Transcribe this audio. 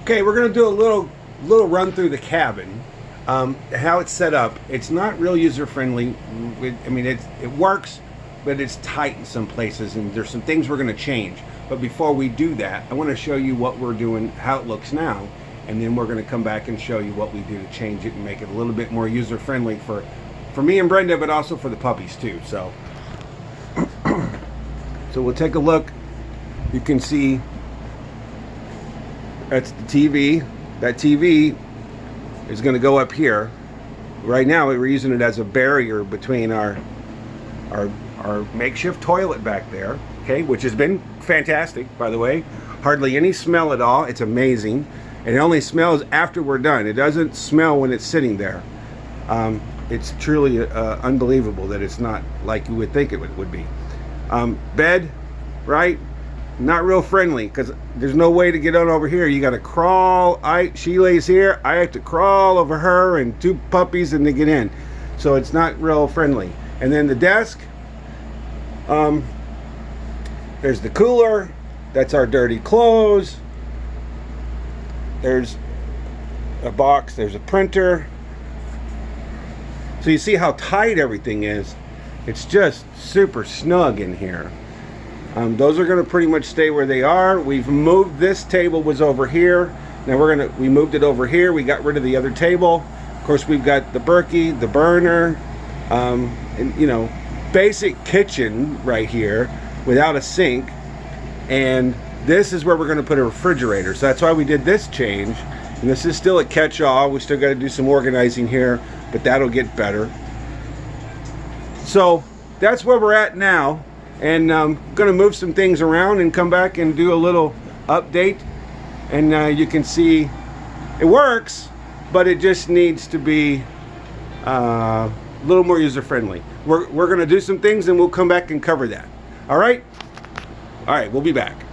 Okay, we're gonna do a little run through the cabin. How it's set up. It's not real user friendly. I mean, it works, but it's tight in some places, and there's some things we're gonna change. But before we do that, I want to show you what we're doing, how it looks now, and then we're gonna come back and show you what we do to change it and make it a little bit more user friendly for me and Brenda, but also for the puppies too. So, so we'll take a look. You can see that's the TV. That TV is going to go up here. Right now we're using it as a barrier between our makeshift toilet back there, okay, which has been fantastic, by the way. Hardly any smell at all. It's amazing. And it only smells after we're done. It doesn't smell when it's sitting there. It's truly unbelievable that it's not like you would think it would be. Bed, right? Not real friendly, because there's no way to get on over here. You got to crawl. She lays here. I have to crawl over her and two puppies and they get in. So it's not real friendly. And then the desk. There's the cooler. That's our dirty clothes. There's a box. There's a printer. So you see how tight everything is. It's just super snug in here. Those are going to pretty much stay where they are. We've moved, this table was over here. Now we moved it over here. We got rid of the other table. Of course, we've got the Berkey, the burner, and you know, basic kitchen right here without a sink. And this is where we're going to put a refrigerator. So that's why we did this change. And this is still a catch-all. We still got to do some organizing here, but that'll get better. So that's where we're at now. And I'm going to move some things around and come back and do a little update. And you can see it works, but it just needs to be a little more user-friendly. We're going to do some things and we'll come back and cover that. All right? All right, we'll be back.